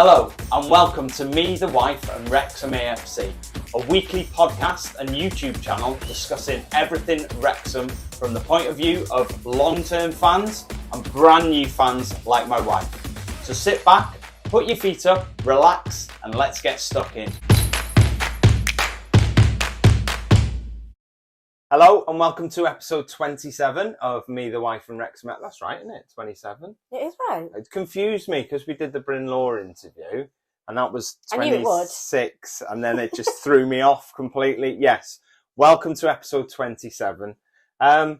Hello and welcome to Me, the Wife and Wrexham AFC, a weekly podcast and YouTube channel discussing everything Wrexham from the point of view of long-term fans and brand new fans like my wife. So sit back, put your feet up, relax and let's get stuck in. Hello and welcome to episode 27 of Me, the Wife and Wrexham. That's right, isn't it? 27. It is right. It confused me because we did the Bryn Law interview and that was I knew it would. 26 and then it just threw me off completely. Yes, welcome to episode 27. I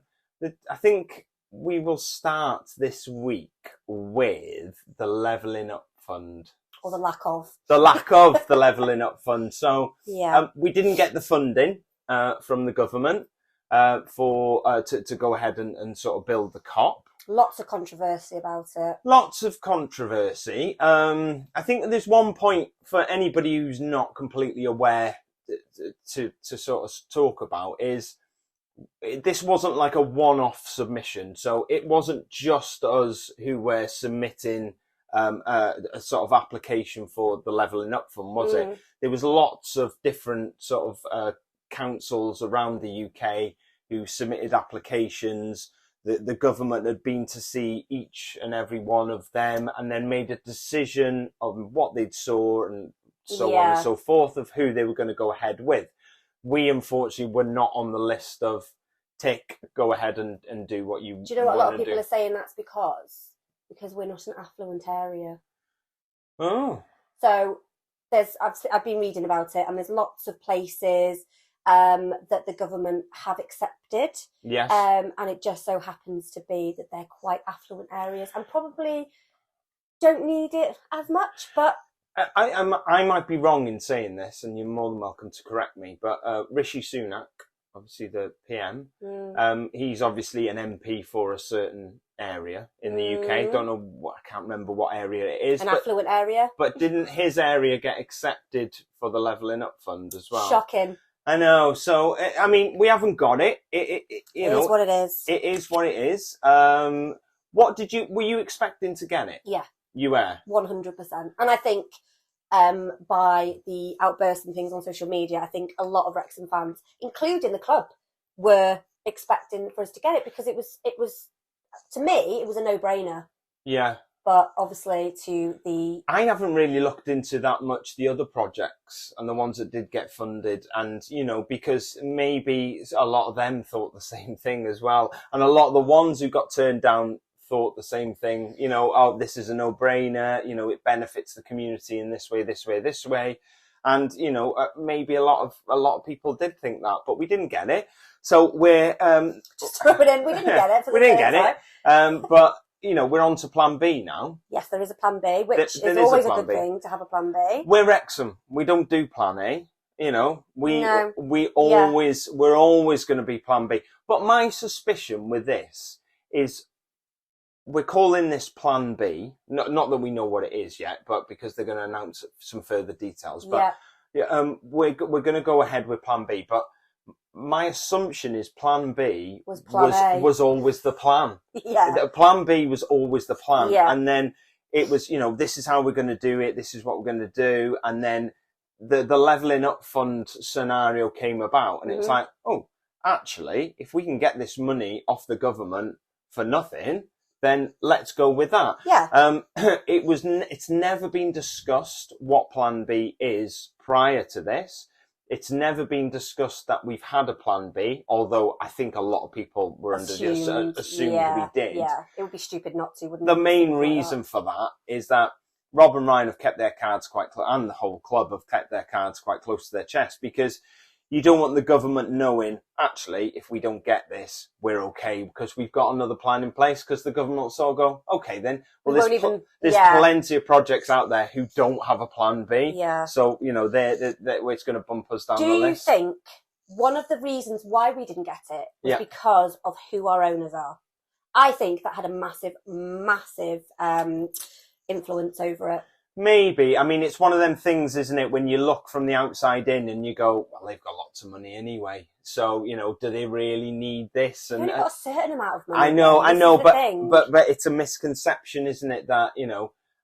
think we will start this week with the Levelling Up Fund. Or the lack of. The lack of the Levelling Up Fund. So Yeah. we didn't get the funding from the government to go ahead and sort of build the Kop. Lots of controversy about it. Lots of controversy. I think there's one point for anybody who's not completely aware to sort of talk about is this wasn't like a one-off submission. So it wasn't just us who were submitting a sort of application for the Levelling Up Fund, was it? There was lots of different sort of councils around the UK who submitted applications. The government had been to see each and every one of them and then made a decision on what they'd saw and so on and so forth of who they were going to go ahead with. We unfortunately were not on the list of tick, go ahead and do what you want to do. Do you know what a lot of people are saying that's because we're not an affluent area. Oh. So I've been reading about it and there's lots of places that the government have accepted. Yes. And it just so happens to be that they're quite affluent areas and probably don't need it as much, but I might be wrong in saying this, and you're more than welcome to correct me, but Rishi Sunak, obviously the PM, he's obviously an MP for a certain area in the UK. Don't know I can't remember what area it is. An affluent area. But didn't his area get accepted for the Levelling Up Fund as well? Shocking. I know. So, I mean, we haven't got it. It is what it is. It is what it is. Were you expecting to get it? Yeah. You were? 100%. And I think by the outbursts and things on social media, I think a lot of Wrexham fans, including the club, were expecting for us to get it because it was to me, it was a no-brainer. Yeah. But obviously I haven't really looked into that much the other projects and the ones that did get funded, and because maybe a lot of them thought the same thing as well, and a lot of the ones who got turned down thought the same thing. Oh, this is a no-brainer. It benefits the community in this way, and maybe a lot of people did think that, but we didn't get it. So we're just throw it in. We didn't get it. For the we didn't get it. But we're on to Plan B now. Yes, there is a Plan B, which is always a good thing to have a Plan B. We're Wrexham. We don't do Plan A. We're always going to be Plan B. But my suspicion with this is we're calling this Plan B. Not that we know what it is yet, but because they're going to announce some further details. But we're going to go ahead with Plan B. But my assumption is Plan B was always the plan. Yeah. Plan B was always the plan. Yeah. And then it was, this is how we're going to do it. This is what we're going to do. And then the Levelling Up Fund scenario came about. And it was like, oh, actually, if we can get this money off the government for nothing, then let's go with that. Yeah. It's never been discussed what Plan B is prior to this. It's never been discussed that we've had a Plan B, although I think a lot of people were assumed we did. Yeah, it would be stupid not to, wouldn't it? The main reason for that is that Rob and Ryan have kept their cards quite close, and the whole club have kept their cards quite close to their chest, because you don't want the government knowing, actually, if we don't get this, we're okay, because we've got another plan in place, because the government will sort of go, okay, then, well, there's plenty of projects out there who don't have a Plan B. Yeah. So, it's going to bump us down the list. Do you think one of the reasons why we didn't get it was because of who our owners are? I think that had a massive, massive influence over it. Maybe. I mean, it's one of them things, isn't it, when you look from the outside in and you go, well, they've got lots of money anyway. So, do they really need this? And they've got a certain amount of money. I know, but it's a misconception, isn't it, that,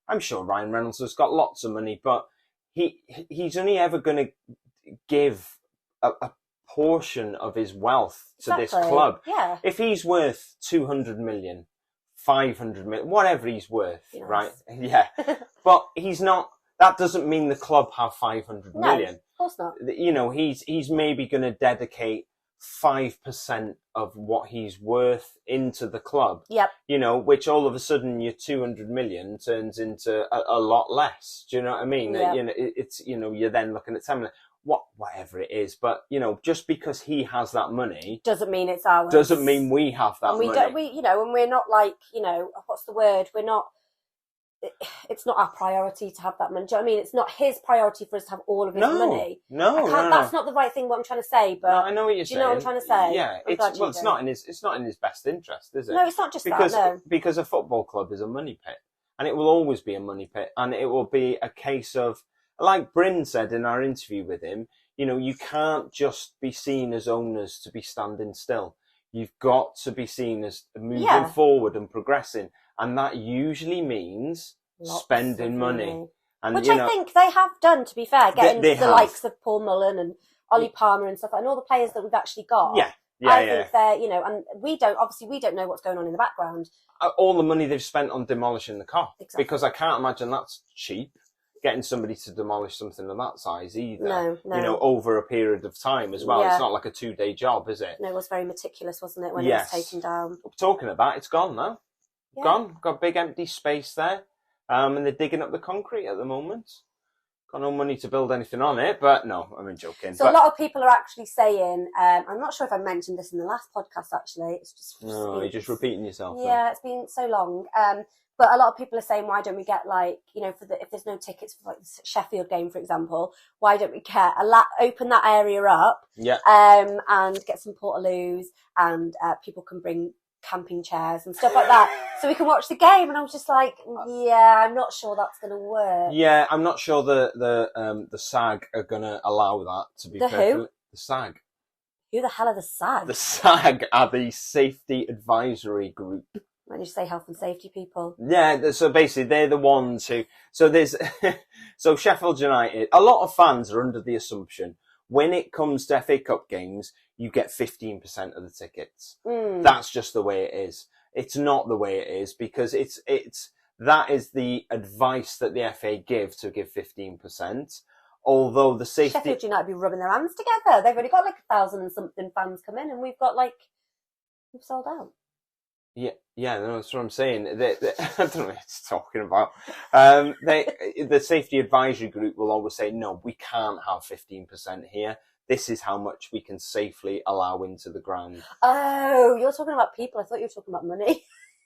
I'm sure Ryan Reynolds has got lots of money, but he's only ever going to give a portion of his wealth to this club. Yeah. If he's worth 200 million, 500 million, whatever he's worth, Nice. right? Yeah. But he's not, that doesn't mean the club have 500 million. Of course not. You know, he's maybe going to dedicate 5% of what he's worth into the club. Yep. You know, which all of a sudden your 200 million turns into a lot less. Do you know what I mean? Yep. You know, it's, you know, you're then looking at 10 million, whatever it is. But, you know, just because he has that money doesn't mean it's ours. doesn't mean we have that and we money. don't, you know, and we're not like, you know, what's the word? We're not, it's not our priority to have that money. Do you know what I mean? It's not his priority for us to have all of his money. No, that's not the right thing. What I'm trying to say, but no, I know what you're saying. Do you know what I'm trying to say? Yeah, it's not in his best interest, is it? No, it's not just that. Because a football club is a money pit, and it will always be a money pit, and it will be a case of, like Bryn said in our interview with him, you know, you can't just be seen as owners to be standing still. You've got to be seen as moving forward and progressing. And that usually means spending money. And, which I think they have done, to be fair, getting the likes of Paul Mullen and Ollie Palmer and stuff, and all the players that we've actually got. Yeah. I think they're, you know, and we don't know what's going on in the background. All the money they've spent on demolishing the Kop. Exactly. Because I can't imagine that's cheap, getting somebody to demolish something of that size either. No. You know, over a period of time as well. Yeah. It's not like a 2-day job, is it? No, it was very meticulous, wasn't it, when it was taken down? Talking of that, it's gone now. Yeah. Gone. Got a big empty space there. And they're digging up the concrete at the moment. Got no money to build anything on it, but no, I'm joking. So a lot of people are actually saying, I'm not sure if I mentioned this in the last podcast, actually. It's just... No, you're just repeating yourself. Yeah, though. it's been so long. But a lot of people are saying, why don't we get, like, you know, if there's no tickets for, like, the Sheffield game, for example, why don't we get open that area up? Yeah. And get some portaloos, and people can bring camping chairs and stuff like that, so we can watch the game. And I was just like, yeah, I'm not sure that's going to work. Yeah, I'm not sure the SAG are going to allow that. To be who? The SAG. Who the hell are the SAG? The SAG are the Safety Advisory Group. When you say health and safety people. Yeah, so basically they're the ones who. So there's so Sheffield United. A lot of fans are under the assumption when it comes to FA Cup games, you get 15% of the tickets. That's just the way it is. It's not the way it is, because that is the advice that the FA give 15%. Although the safety... Sheffield United be rubbing their hands together. They've already got like 1,000 and something fans come in, and we've sold out. Yeah, that's what I'm saying. I don't know what it's talking about. The Safety Advisory Group will always say, no, we can't have 15% here. This is how much we can safely allow into the ground. Oh, you're talking about people. I thought you were talking about money.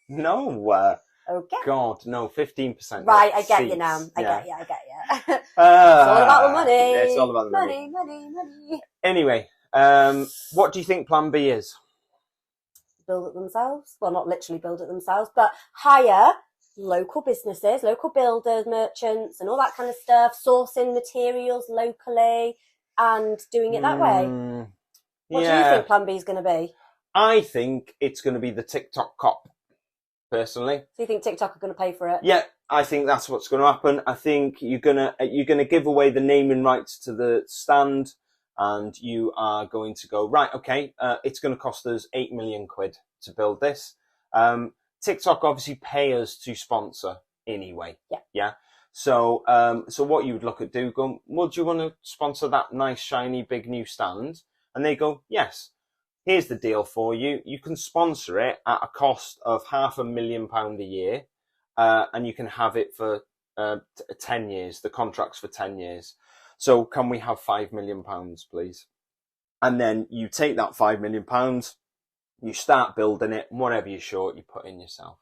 No. Okay. God, no, 15%. Right, I get seats. You now. I get you. It's all about the money. Yeah, it's all about the money. Money. Anyway, what do you think Plan B is? Build it themselves. Well, not literally build it themselves, but hire local businesses, local builders, merchants, and all that kind of stuff, sourcing materials locally and doing it that way. What do you think Plan B is going to be? I think it's going to be the Tik Tok Kop, personally. So you think TikTok are going to pay for it? Yeah, I think that's what's going to happen. I think you're gonna give away the naming rights to the stand, and you are going to go, right, okay, it's going to cost us 8 million quid to build this. TikTok obviously pay us to sponsor anyway. Yeah. So what you would look at go, well, do you want to sponsor that nice, shiny, big new stand? And they go, yes. Here's the deal for you. You can sponsor it at a cost of £500,000 a year, and you can have it for 10 years. The contract's for 10 years. So can we have £5 million, please? And then you take that £5 million, you start building it, whatever you're short, you put in yourself.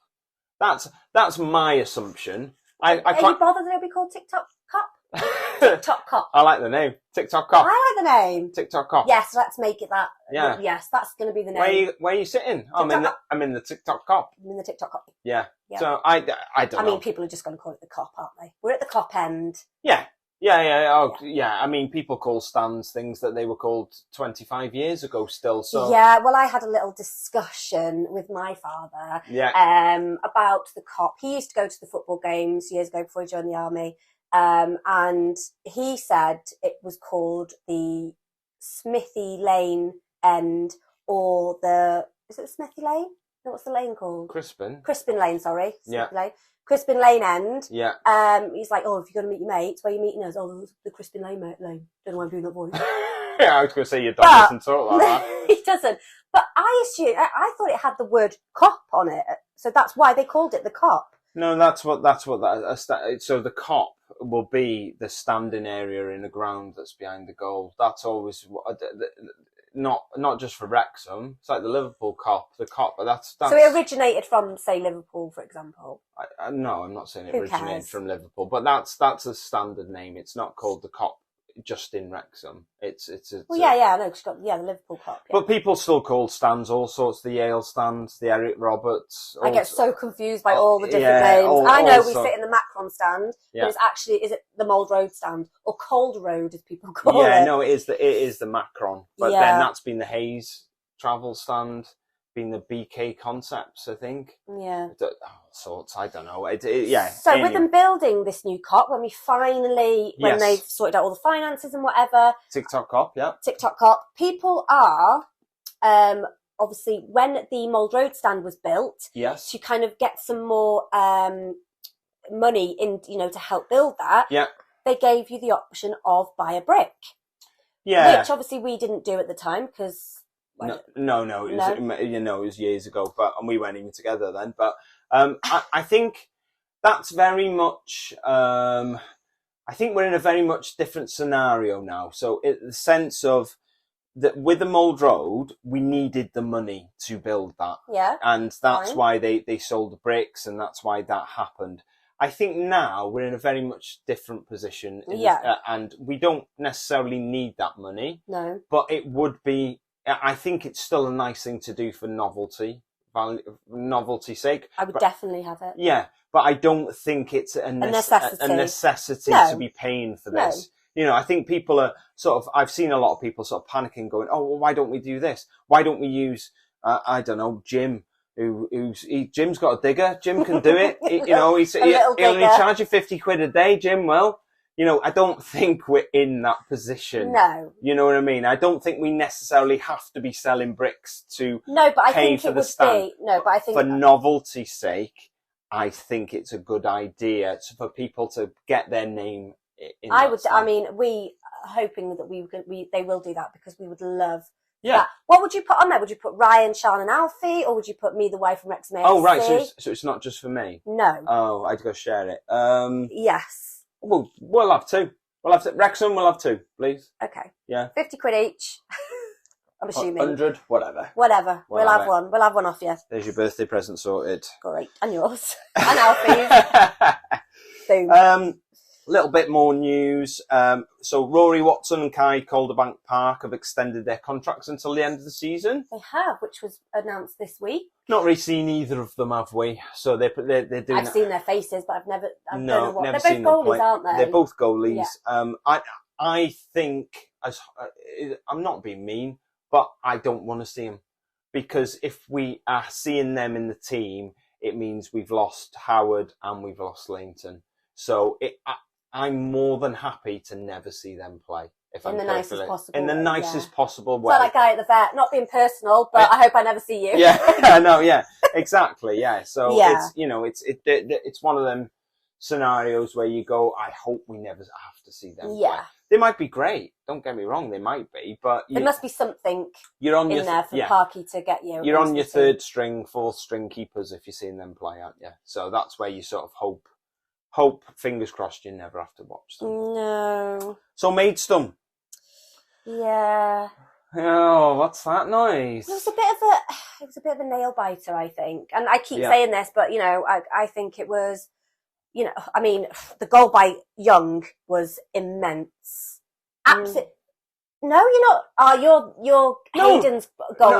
That's my assumption. Are you bothered that it'll be called Tik Tok Kop? Tik Tok Kop. I like the name. Tik Tok Kop. I like the name. Tik Tok Kop. Yes, let's make it that. Yeah. Yes, that's going to be the name. Where are you sitting? I'm in the Tik Tok Kop. I'm in the Tik Tok Kop. Yeah. So I don't know. I mean, people are just going to call it the Kop, aren't they? We're at the Kop end. Yeah. I mean, people call stands things that they were called 25 years ago still. So yeah, well, I had a little discussion with my father about the Kop. He used to go to the football games years ago before he joined the army, and he said it was called the Smithy Lane End, or is it Smithy Lane? No, what's the lane called? Crispin Lane, sorry. Yeah. Smithy Lane. Crispin Lane End. Yeah. He's like, oh, if you're going to meet your mates, where are you meeting us? Oh, the Crispin Lane Lane. Don't know why I'm doing that voice. Yeah, I was going to say your dog doesn't talk like that. He doesn't. But I thought it had the word cop on it, so that's why they called it the Kop. No, so the Kop will be the standing area in the ground that's behind the goal. That's always not just for Wrexham. It's like the Liverpool Kop, the Kop. But that's so it originated from, say, Liverpool, for example. No, I'm not saying it Who originated cares? from Liverpool, but that's a standard name. It's not called the Kop just in Wrexham. It's the Liverpool Kop. Yeah. But people still call stands all sorts. The Yale stands, the Eric Roberts. I get so confused by all the different names. I know we sit in the Macron stand, but it's actually, is it the Mould Road stand or Cold Road as people call it? Yeah, no, it is the Macron, but then that's been the Hayes travel stand, been the BK Concepts, I think. Yeah. Sorts, I don't know. So anyway, with them building this new Kop, when they've sorted out all the finances and whatever. Tik Tok Kop, yeah. Tik Tok Kop. People are, obviously, when the Mould Road stand was built, to kind of get some more money in, to help build that, they gave you the option of buy a brick. Yeah. Which obviously we didn't do at the time because... No. It was years ago, and we weren't even together then. But I think that's very much. I think we're in a very much different scenario now. So, the sense of that with the Mould Road, we needed the money to build that, and that's why they sold the bricks, and that's why that happened. I think now we're in a very much different position, and we don't necessarily need that money. No, but it would be. I think it's still a nice thing to do for novelty's sake. I would definitely have it. Yeah, but I don't think it's a necessity to be paying for this. No. I think people are I've seen a lot of people sort of panicking, going, oh, well, why don't we do this? Why don't we use, I don't know, Jim, Jim's got a digger. Jim can do it. He'll only charge you 50 quid a day, Jim will. I don't think we're in that position. No. You know what I mean? I don't think we necessarily have to be selling bricks to pay for the stand. For novelty's sake, I think it's a good idea for people to get their name in stand. I mean, we are hoping that they will do that because we would love that. What would you put on there? Would you put Ryan, Sean and Alfie, or would you put me, the wife from Wrexham AFC? Oh, right. So it's not just for me? No. Oh, I'd go share it. Yes. Well, we'll have two. Wrexham, we'll have two, please. Okay. Yeah. 50 quid each. I'm assuming. 100, whatever. We'll have one. We'll have one off you. There's your birthday present sorted. Great. And yours. And Alfie's. Boom. Little bit more news. So Rory Watson and Kai Calderbank Park have extended their contracts until the end of the season. They have, which was announced this week. Not really seen either of them, have we? So they're doing. I've seen their faces, but I don't know what. Never They're seen both them goalies, aren't they? They're both goalies. Yeah. I think, I'm not being mean, but I don't want to see them, because if we are seeing them in the team, it means we've lost Howard and we've lost Lainton. So I'm more than happy to never see them play. In the nicest possible way. It's like that guy at the vet, not being personal, but I hope I never see you. Yeah, no, yeah, exactly, yeah. So it's one of them scenarios where you go, I hope we never have to see them play. They might be great. Don't get me wrong, they might be, but there must be something in there for Parky to get you. You're on your third string, fourth string keepers if you're seeing them play, aren't you? So that's where you sort of hope, fingers crossed, you never have to watch them. No. So Maidstone. Yeah. Oh, what's that noise? It was a bit of a nail biter, I think. And I keep saying this, but I think it was, I mean, the goal by Young was immense. Absolutely. No, you're not. Oh, you're Hayden's goal.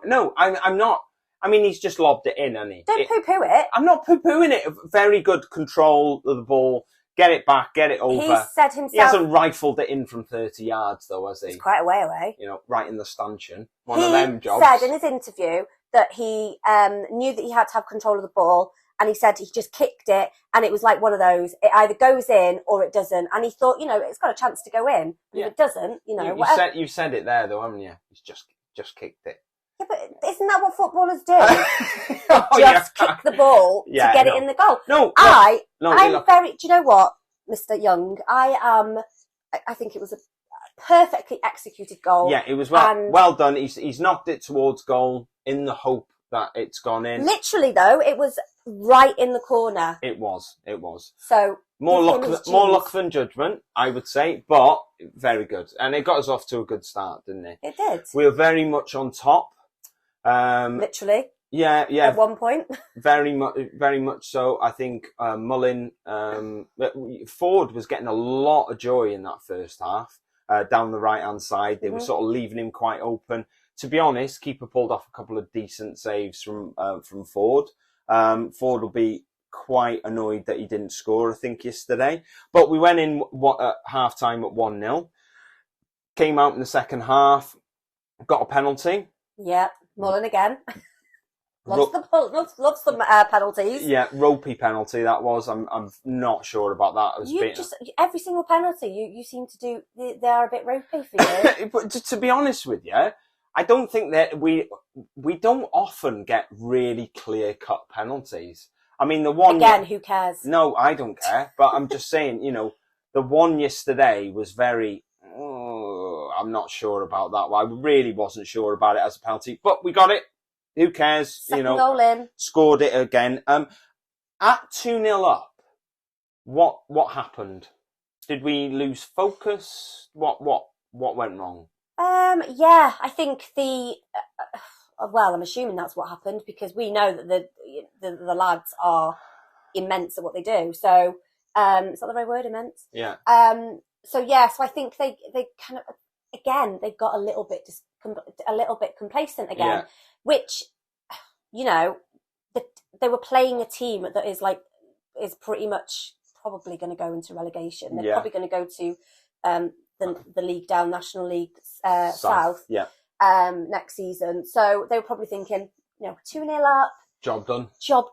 No. I'm not. I mean, he's just lobbed it in, hasn't he? Don't poo-poo it. I'm not poo-pooing it. Very good control of the ball. get it back, get it over. He said himself... He hasn't rifled it in from 30 yards, though, has he? It's quite a way away. You know, right in the stanchion. One of them jobs. He said in his interview that he knew that he had to have control of the ball, and he said he just kicked it, and it was like one of those, it either goes in or it doesn't. And he thought, it's got a chance to go in. But if it doesn't, whatever. You said it there, though, haven't you? He's just kicked it. Yeah, but isn't that what footballers do? Kick the ball to get it in the goal. I'm very... Do you know what, Mr. Young? I think it was a perfectly executed goal. Yeah, it was well done. He's knocked it towards goal in the hope that it's gone in. Literally, though, it was right in the corner. It was. So more luck than judgment, I would say, but very good. And it got us off to a good start, didn't it? It did. We were very much on top. Literally. Yeah. At one point. very much so. I think Mullin, Ford was getting a lot of joy in that first half. Down the right-hand side, they were sort of leaving him quite open. To be honest, keeper pulled off a couple of decent saves from Ford. Ford will be quite annoyed that he didn't score, I think, yesterday. But we went in at half-time at 1-0. Came out in the second half, got a penalty. Yeah, Mullin again. Loves some penalties. Yeah, ropey penalty that was. I'm not sure about that. Every single penalty you seem to do, they are a bit ropey for you. But to be honest with you, I don't think that we don't often get really clear cut penalties. I mean, the one again, who cares? No, I don't care. But I'm just saying, the one yesterday was very. I'm not sure about that one. I really wasn't sure about it as a penalty, but we got it. Who cares? Second goal in. Scored it again. At 2-0 up, what happened? Did we lose focus? What went wrong? Yeah, I think I'm assuming that's what happened, because we know that the lads are immense at what they do. So, is that the right word, immense? Yeah. So I think they kind of, again, they got a little bit complacent again, which, they were playing a team that is pretty much probably going to go into relegation. They're probably going to go to the league down, National League South next season. So they were probably thinking, 2-0 up. Job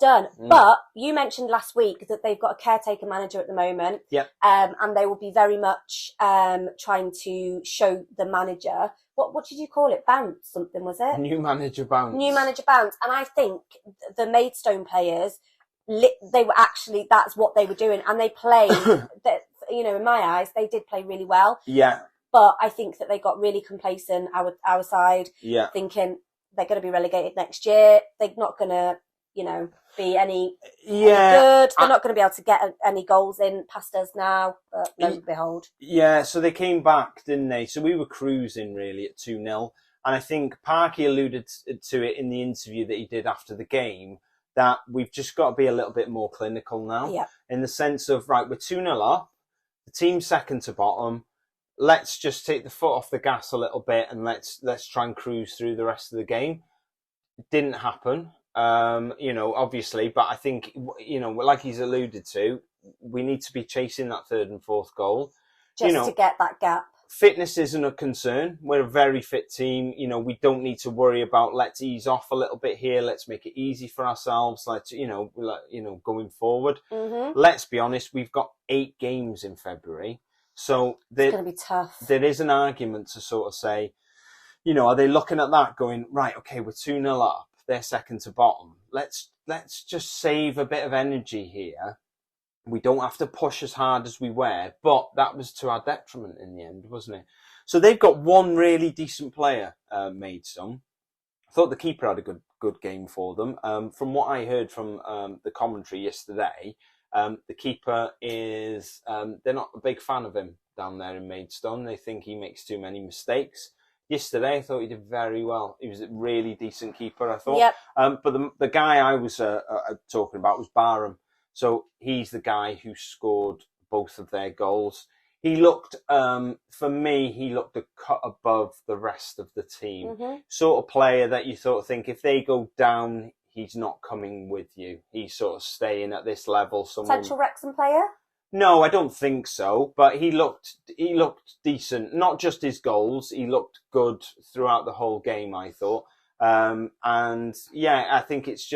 done. But you mentioned last week that they've got a caretaker manager at the moment. Yeah. And they will be very much trying to show the manager, what did you call it? Bounce something, was it? New manager bounce. And I think the Maidstone players, they were actually, that's what they were doing. And they played, in my eyes, they did play really well. Yeah. But I think that they got really complacent, our side, thinking they're going to be relegated next year. They're not going to, be any good. They're not going to be able to get any goals in past us now. But lo and behold. Yeah, so they came back, didn't they? So we were cruising really at 2-0. And I think Parky alluded to it in the interview that he did after the game, that we've just got to be a little bit more clinical now. Yeah. In the sense of, right, we're 2-0 up, the team's second to bottom. Let's just take the foot off the gas a little bit and let's try and cruise through the rest of the game. It didn't happen, obviously, but I think, like he's alluded to, we need to be chasing that third and fourth goal. Just to get that gap. Fitness isn't a concern. We're a very fit team. We don't need to worry about, let's ease off a little bit here. Let's make it easy for ourselves. Let's, going forward. Mm-hmm. Let's be honest, we've got 8 games in February. So it's going to be tough. There is an argument to sort of say, are they looking at that going, right, okay, we're 2-0 up, they're second to bottom. Let's just save a bit of energy here. We don't have to push as hard as we were, but that was to our detriment in the end, wasn't it? So they've got one really decent player, Maidstone. I thought the keeper had a good game for them. From what I heard from the commentary yesterday, the keeper is, they're not a big fan of him down there in Maidstone. They think he makes too many mistakes. Yesterday, I thought he did very well. He was a really decent keeper, I thought. Yep. But the guy I was talking about was Barham. So he's the guy who scored both of their goals. He looked, for me, he looked a cut above the rest of the team. Mm-hmm. Sort of player that you sort of think, if they go down, he's not coming with you. He's sort of staying at this level. Central Wrexham player? No, I don't think so. But he looked decent. Not just his goals. He looked good throughout the whole game, I thought. And yeah, I think it's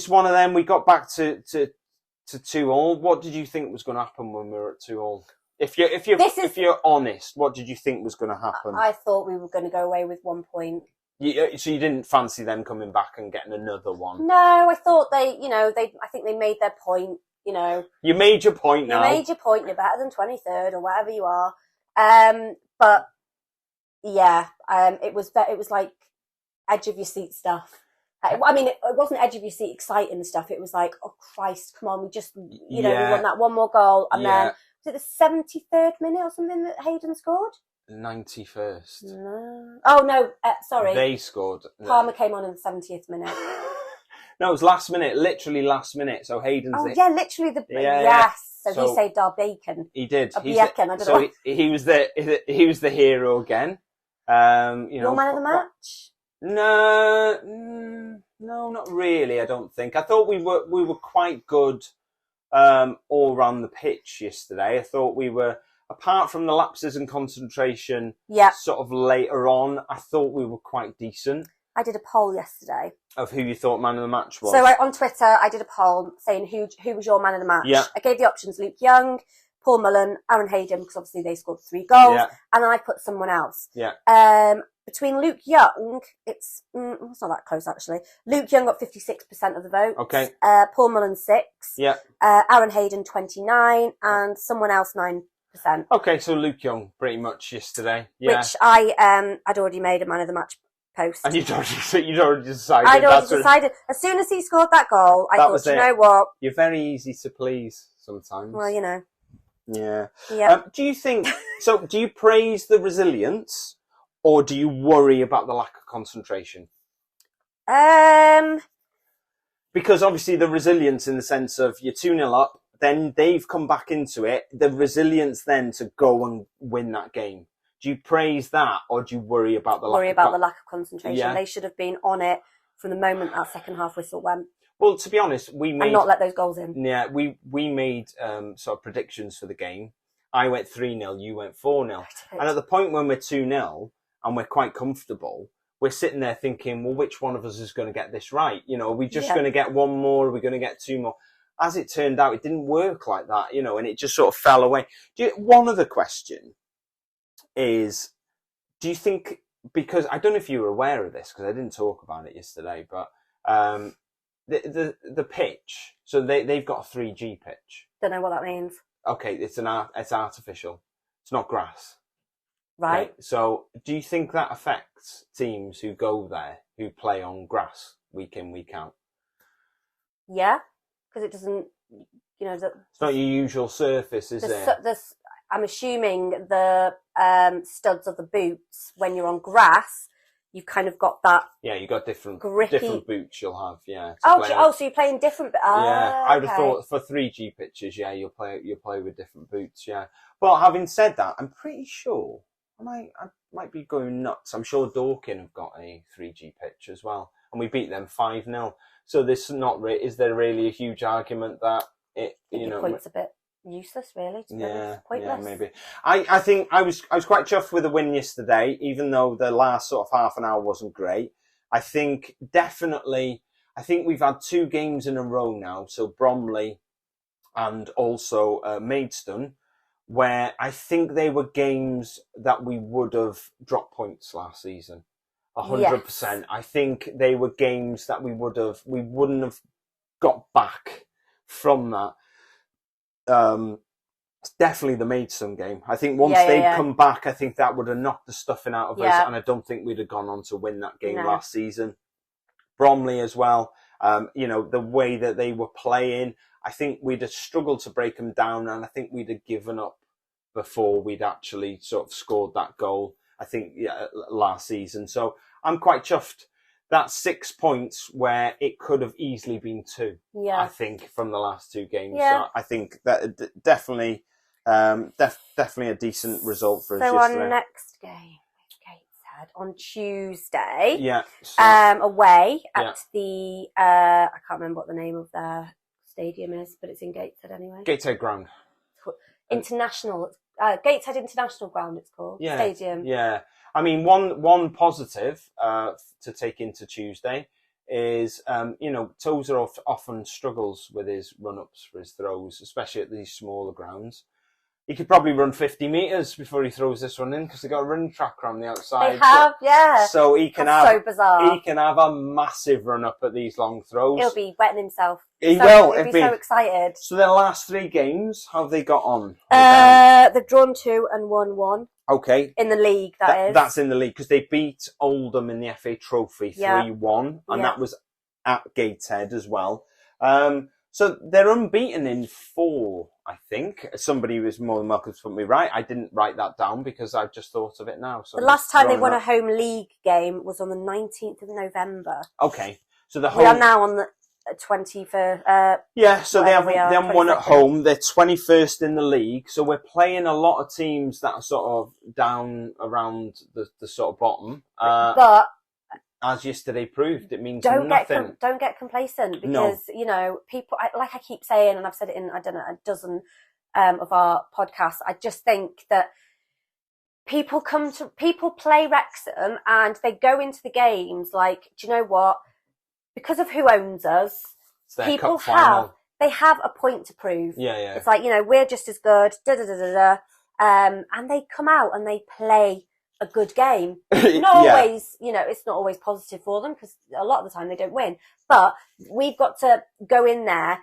one of them. We got back to 2-2. What did you think was going to happen when we were at 2-2? If you're honest, what did you think was going to happen? I thought we were going to go away with 1 point. So you didn't fancy them coming back and getting another one? No, I thought I think they made their point. You made your point now. You made your point. You're better than 23rd or whatever you are. But yeah, it was like edge of your seat stuff. I mean, it wasn't edge of your seat exciting stuff. It was like, oh Christ, come on, we just we want that one more goal, and then was it the 73rd minute or something that Hayden scored? 91st. No. Oh no, sorry. They scored. Palmer came on in the 70th minute. No, it was last minute, literally last minute. So Hayden's. Oh yeah, literally yes. So he saved our bacon. He did. Bacon. I don't know. He was the hero again. Your man of the match. No, not really. I don't think. I thought we were quite good all around the pitch yesterday. I thought we were, apart from the lapses in concentration, sort of later on, I thought we were quite decent. I did a poll yesterday of who you thought man of the match was. So on Twitter, I did a poll saying who was your man of the match. Yeah. I gave the options: Luke Young, Paul Mullen, Aaron Hayden, because obviously they scored 3 goals, and then I put someone else. Yeah. Between Luke Young, it's not that close actually. Luke Young got 56% of the vote. Okay. Paul Mullen 6. Yeah. Aaron Hayden 29, and someone else 9%. Okay, so Luke Young pretty much yesterday. Yeah. Which I'd already made a man of the match post. And you'd already decided. I'd already decided. As soon as he scored that goal, I thought, you know what? You're very easy to please sometimes. Well, Yeah. Yeah. Do you think, do you praise the resilience or do you worry about the lack of concentration? Because obviously the resilience in the sense of you're 2-0 up, then they've come back into it. The resilience then to go and win that game. Do you praise that or do you worry about the lack of concentration? Yeah. They should have been on it from the moment that second half whistle went. Well, to be honest, and not let those goals in. Yeah, we made sort of predictions for the game. I went 3-0, you went 4-0. And at the point when we're 2-0 and we're quite comfortable, we're sitting there thinking, well, which one of us is going to get this right? Are we just going to get one more? Are we going to get 2 more? As it turned out, it didn't work like that, and it just sort of fell away. One other question is, do you think, because I don't know if you were aware of this, because I didn't talk about it yesterday, but the pitch, so they've got a 3G pitch. Don't know what that means. Okay, it's artificial. It's not grass. Right. Okay, so do you think that affects teams who go there, who play on grass week in, week out? Yeah, because it doesn't, it's not your usual surface, is it? I'm assuming the studs of the boots, when you're on grass, you've kind of got that. Yeah, you got different boots you'll have. Yeah. So you're playing different. Yeah, I would have thought for 3G pitches, yeah, you'll play with different boots. Yeah, but having said that, I'm pretty sure I might be going nuts. I'm sure Dorking have got a 3G pitch as well, and we beat them 5-0. So this is there really a huge argument that your point's a bit useless, really. To be honest. Pointless. Yeah, maybe. I think I was quite chuffed with the win yesterday, even though the last sort of half an hour wasn't great. I think we've had 2 games in a row now, so Bromley and also Maidstone, where I think they were games that we would have dropped points last season. 100%. Yes. I think they were games that we wouldn't have got back from that. Definitely the Maidstone game. I think once they'd come back, I think that would have knocked the stuffing out of us, and I don't think we'd have gone on to win that game last season. Bromley as well. The way that they were playing, I think we'd have struggled to break them down, and I think we'd have given up before we'd actually sort of scored that goal. I think last season. So I'm quite chuffed. That's 6 points where it could have easily been 2. Yeah. I think from the last 2 games. Yeah. So I think that definitely a decent result for us yesterday. So our next game with Gateshead on Tuesday. Yeah. Away at the I can't remember what the name of their stadium is, but it's in Gateshead anyway. Gateshead Ground. International, Gateshead International Ground. It's called stadium. Yeah. I mean, one positive to take into Tuesday is, Tozer often struggles with his run-ups for his throws, especially at these smaller grounds. He could probably run 50 metres before he throws this one in because they've got a running track around the outside. They have, yeah. So he can so bizarre. He can have a massive run-up at these long throws. He'll be wetting himself. He will. He'll be so excited. So their last 3 games, how have they got on? They've drawn 2 and won 1. Okay. In the league, that is. That's in the league because they beat Oldham in the FA Trophy 3-1, and that was at Gateshead as well. So they're unbeaten in 4, I think. Somebody was more than welcome to put me right. I didn't write that down because I've just thought of it now. So the last time they won a home league game was on the 19th of November. Okay. So we are now on the 21st. So they haven't won at home. They're 21st in the league. So we're playing a lot of teams that are sort of down around the sort of bottom. But as yesterday proved, it means don't nothing. Don't get complacent because, people, like I keep saying, and I've said it in, I don't know, a dozen of our podcasts, I just think that people play Wrexham and they go into the games like, do you know what? Because of who owns us, people have a point to prove. Yeah. It's like, we're just as good, and they come out and they play a good game. Not always, it's not always positive for them because a lot of the time they don't win. But we've got to go in there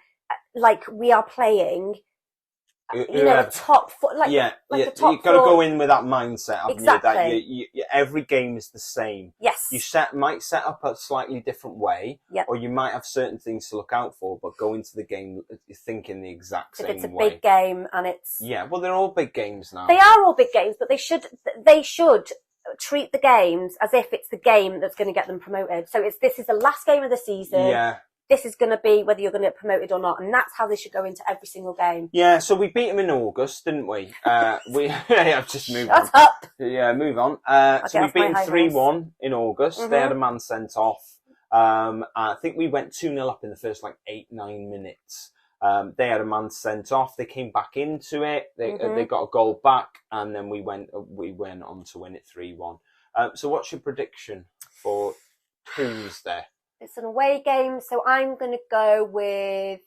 like we are playing, top foot. The top you've got to go in with that mindset. Exactly. You, every game is the same. Yes. You might set up a slightly different way, or you might have certain things to look out for, but go into the game thinking the exact same way. If it's a big game and it's well, they're all big games now. They are all big games, but they should treat the games as if it's the game that's going to get them promoted. So this is the last game of the season. Yeah. This is going to be whether you're going to get promoted or not, and that's how they should go into every single game. Yeah, so we beat them in August, didn't we? I've just moved on. Shut up! Yeah, move on. So we beat them 3-1 in August. Mm-hmm. They had a man sent off. I think we went 2-0 up in the first 8-9 minutes. They had a man sent off. They came back into it. They got a goal back, and then we went on to win it 3-1. So what's your prediction for Tuesday? It's an away game, so I'm going to go with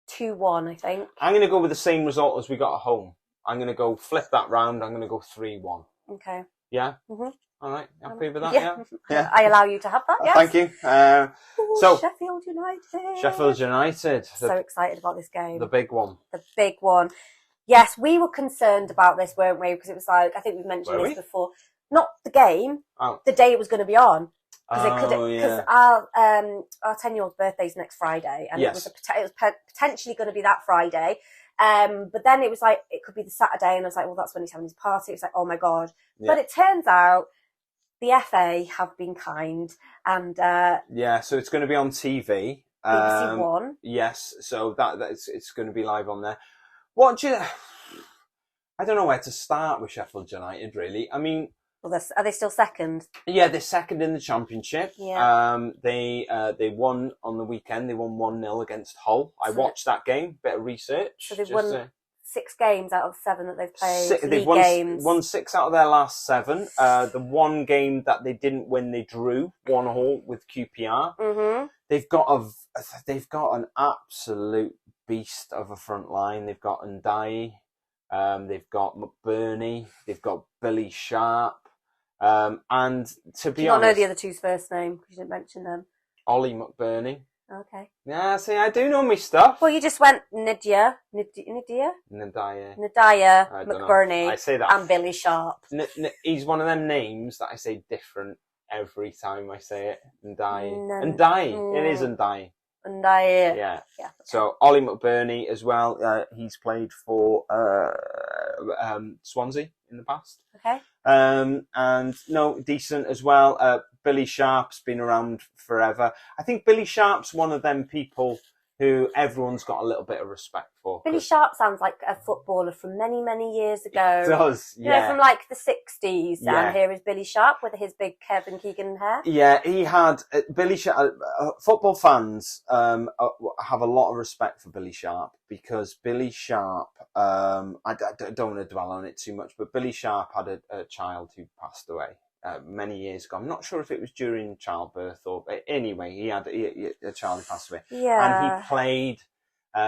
2-1, I think. I'm going to go with the same result as we got at home. I'm going to go flip that round. I'm going to go 3-1. Okay. Yeah? Mm-hmm. All right. Happy with that? Yeah. I allow you to have that, yes. Thank you. So Sheffield United. Sheffield United. So excited about this game. The big one. The big one. Yes, we were concerned about this, weren't we? Because it was I think we've mentioned this before. Not the game, the day it was going to be on. Because our 10-year-old's birthday's next Friday, and it was potentially going to be that Friday. But then it was it could be the Saturday, and I was like, well, that's when he's having his party. It was like, oh my God. Yeah. But it turns out the FA have been kind, and so it's going to be on TV. BBC One. Yes, so it's going to be live on there. I don't know where to start with Sheffield United, really. I mean, are they still second? Yeah, they're second in the Championship. Yeah. They won on the weekend. They won 1-0 against Hull. I watched that game, bit of research. So they've won 6 games out of 7 that they've played. They've won 6 out of their last 7. The one game that they didn't win, they drew 1-1 with QPR. Mm-hmm. They've got an absolute beast of a front line. They've got Untied. They've got McBurney. They've got Billy Sharp. And to be honest, not know the other two's first name because you didn't mention them. Ollie McBurney. Okay. Yeah, see, I do know my stuff. Well, you just went Nadaya, McBurney, I say that. and Billy Sharp. He's one of them names that I say different every time I say it. Untied. It is Untied. Yeah. So Ollie McBurney as well. He's played for Swansea in the past. Okay. And decent as well. Billy Sharp's been around forever. I think Billy Sharp's one of them people who everyone's got a little bit of respect for. Billy Sharp sounds like a footballer from many, many years ago. It does, You know, from like the 60s. Yeah. And here is Billy Sharp with his big Kevin Keegan hair. Yeah, he had Billy Sharp. Football fans have a lot of respect for Billy Sharp because Billy Sharp. I don't want to dwell on it too much, but Billy Sharp had a child who passed away many years ago. I'm not sure if it was during childbirth or anyway. He had a child who passed away, Yeah. and he played.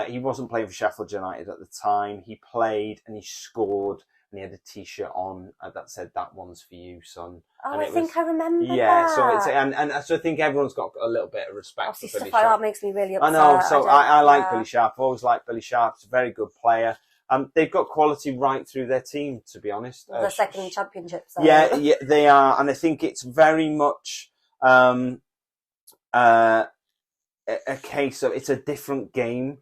He wasn't playing for Sheffield United at the time. He played and he scored. And he had a T-shirt on that said, "That one's for you, son." Oh, and I think I remember yeah, that. so it's and so I think everyone's got a little bit of respect Obviously, for stuff Billy like Sharp. that makes me really upset. I know, so I like yeah. Billy Sharp. I've always liked Billy Sharp. He's a very good player. They've got quality right through their team, to be honest. The second in championship. So. Yeah, they are, and I think it's very much a case of it's a different game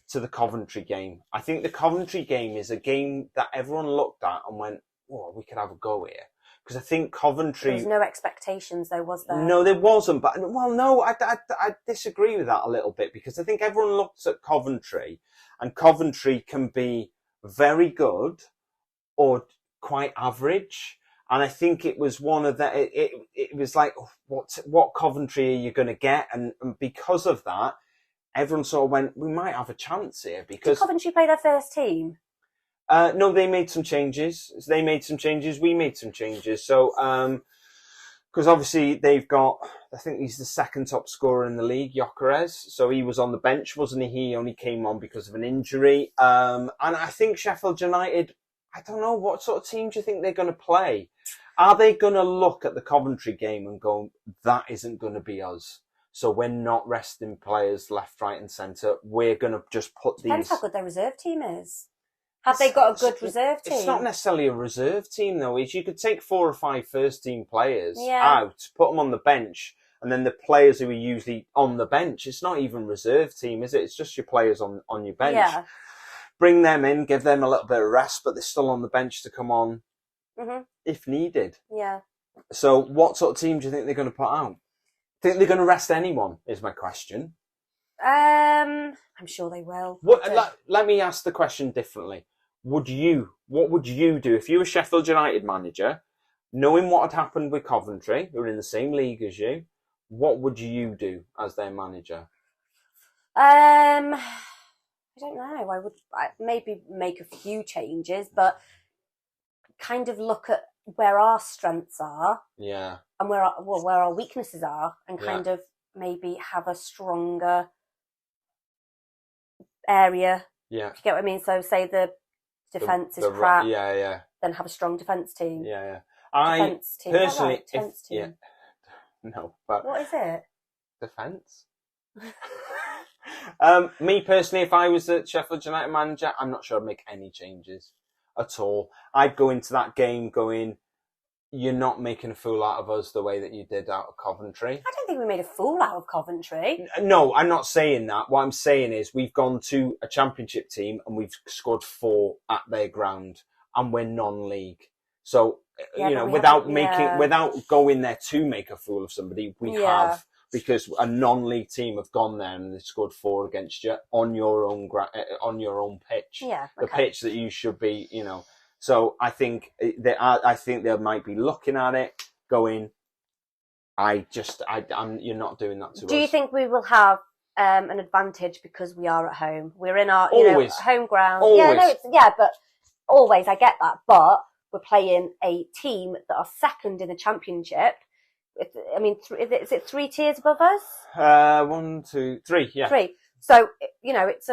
to the Coventry game. I think the Coventry game is a game that everyone looked at and went, "Oh, we could have a go here." Because I think Coventry... There was no expectations, though, was there? No, there wasn't. But, well, no, I disagree with that a little bit because I think everyone looks at Coventry and Coventry can be very good or quite average. And I think it was one of the... It was like, what Coventry are you going to get? And because of that, everyone sort of went, we might have a chance here because... Did Coventry play their first team? No, they made some changes. We made some changes. So, because obviously they've got, I think he's the second top scorer in the league, Gyökeres. So he was on the bench, wasn't he? He only came on because of an injury. And I think Sheffield United, I don't know, what sort of team do you think they're going to play? Are they going to look at the Coventry game and go, that isn't going to be us? So we're not resting players left, right and centre. We're going to just put Depends these... how good their reserve team is. Have they got a good reserve team? It's not necessarily a reserve team, though. You could take 4 or 5 first-team players Yeah. out, put them on the bench, and then the players who are usually on the bench, it's not even reserve team, is it? It's just your players on your bench. Yeah. Bring them in, give them a little bit of rest, but they're still on the bench to come on if needed. Yeah. So what sort of team do you think they're going to put out? Think they're going to rest anyone, is my question. I'm sure they will. Let me ask the question differently. What would you do if you were Sheffield United manager, knowing what had happened with Coventry, who are in the same league as you? What would you do as their manager? I don't know. I would maybe make a few changes, but kind of look at where our strengths are, and where our weaknesses are, and kind of maybe have a stronger area. Yeah. If you get what I mean? So say the defence is crap. Then have a strong defence team. Defence team. Personally, defence team. No, but What is it? Defence. Me personally, if I was the Sheffield United manager, I'm not sure I'd make any changes at all. I'd go into that game going, you're not making a fool out of us the way that you did out of Coventry. I don't think we made a fool out of Coventry. No, I'm not saying that. What I'm saying is we've gone to a championship team and we've scored 4 at their ground and we're non-league. So, without going there to make a fool of somebody, we have, because a non-league team have gone there and they've scored 4 against you on your own pitch. Yeah. The pitch that you should be, So I think they might be looking at it, going, you're not doing that to us. Do you think we will have an advantage because we are at home? We're in our home ground. Always. But always, I get that. But we're playing a team that are second in the championship. I mean, is it 3 tiers above us? 1, 2, 3. Yeah. 3. So it's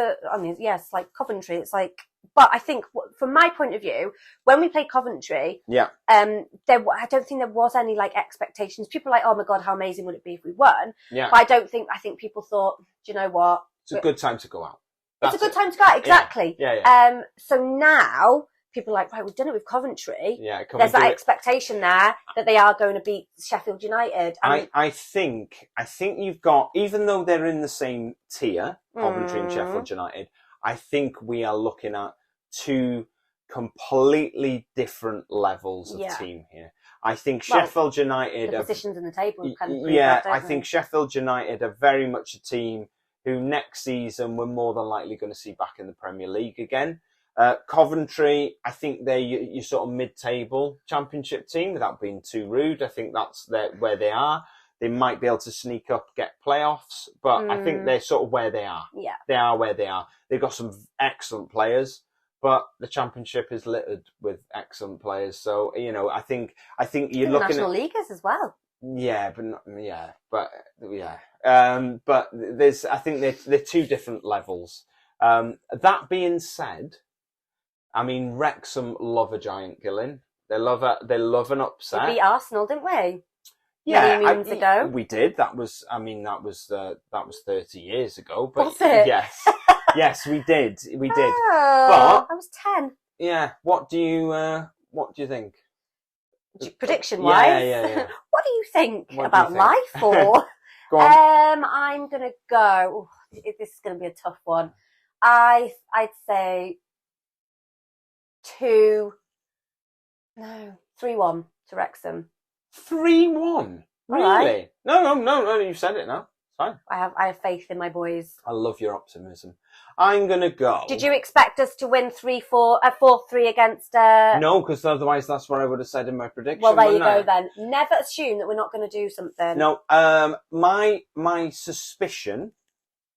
like Coventry. It's like. But I think, from my point of view, when we played Coventry, I don't think there was any expectations. People were like, oh my God, how amazing would it be if we won? Yeah. But I think people thought, do you know what? It's a good time to go out. It's a good time to go out, exactly. Yeah. So now people are like, right, we've done it with Coventry. Yeah. There's that expectation there that they are going to beat Sheffield United. I think you've got, even though they're in the same tier, Coventry and Sheffield United, I think we are looking at 2 completely different levels of team here. I think Sheffield United... The positions in the table. I think Sheffield United are very much a team who next season we're more than likely going to see back in the Premier League again. Coventry, I think they're your sort of mid-table championship team, without being too rude. I think that's where they are. They might be able to sneak up, get playoffs, but I think they're sort of where they are. Yeah. They are where they are. They've got some excellent players, but the championship is littered with excellent players. So, I think you're looking National Leaguers as well. Yeah, but I think they're two different levels. That being said, I mean, Wrexham love a giant killing. They love an upset. We beat Arsenal, didn't we? Yeah, many moons ago. We did. That was 30 years ago. But was it? Yes, yes, we did. We did. Oh, I was 10. Yeah. What do you think? Prediction wise, Yeah. What do you think What about do you think? life? Or Go on. I'm gonna go. This is gonna be a tough one. I'd say 3-1 to Wrexham. 3-1. Really? Right. No. You said it now. It's fine. I have faith in my boys. I love your optimism. I'm gonna go. Did you expect us to win 4-3 against? No, because otherwise that's what I would have said in my prediction. Well, there you go then. Never assume that we're not going to do something. No. My suspicion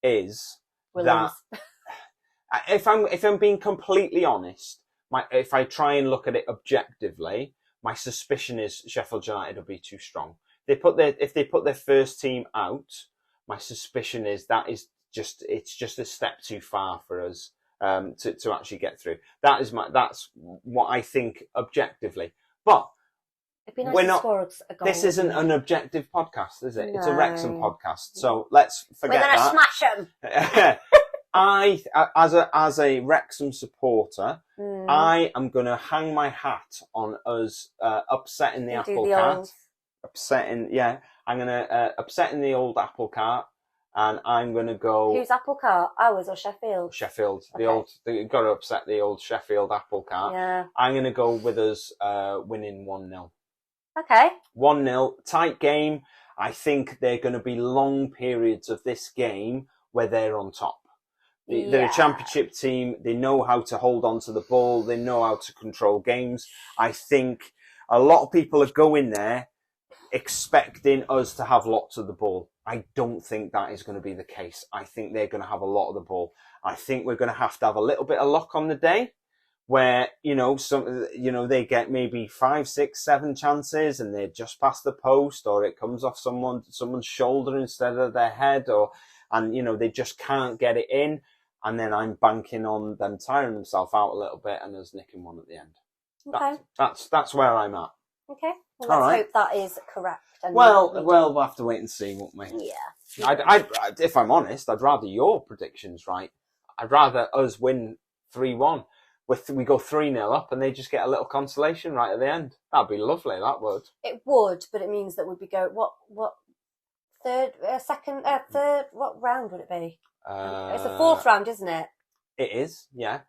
is Williams. that if I'm being completely honest, if I try and look at it objectively, my suspicion is Sheffield United will be too strong. If they put their first team out, my suspicion is it's just a step too far for us to actually get through. That's what I think objectively. But it'd be nice to score a goal. This isn't an objective podcast, is it? No. It's a Wrexham podcast. So let's forget that. We're gonna smash them. As a Wrexham supporter, I am going to hang my hat on us upsetting the apple cart. Upsetting the old apple cart, and I'm going to go. Whose apple cart? Ours or Sheffield? Sheffield. Okay. You've got to upset the old Sheffield apple cart. Yeah. I'm going to go with us winning 1-0. Okay. 1-0, tight game. I think there are going to be long periods of this game where they're on top. They're a championship team. They know how to hold on to the ball. They know how to control games. I think a lot of people are going there expecting us to have lots of the ball. I don't think that is going to be the case. I think they're going to have a lot of the ball. I think we're going to have a little bit of luck on the day where, they get maybe 5, 6, 7 chances and they're just past the post, or it comes off someone's shoulder instead of their head, and they just can't get it in. And then I'm banking on them tiring themselves out a little bit and us nicking one at the end. Okay. That's where I'm at. Okay. Well, let's hope that is correct. And we'll have to wait and see, won't we? Yeah. I if I'm honest, I'd rather your predictions right. I'd rather us win 3-1. We go 3-0 up and they just get a little consolation right at the end. That'd be lovely, that would. It would, but it means that we'd be what third, what round would it be? It's the fourth round, isn't it? It is, yeah.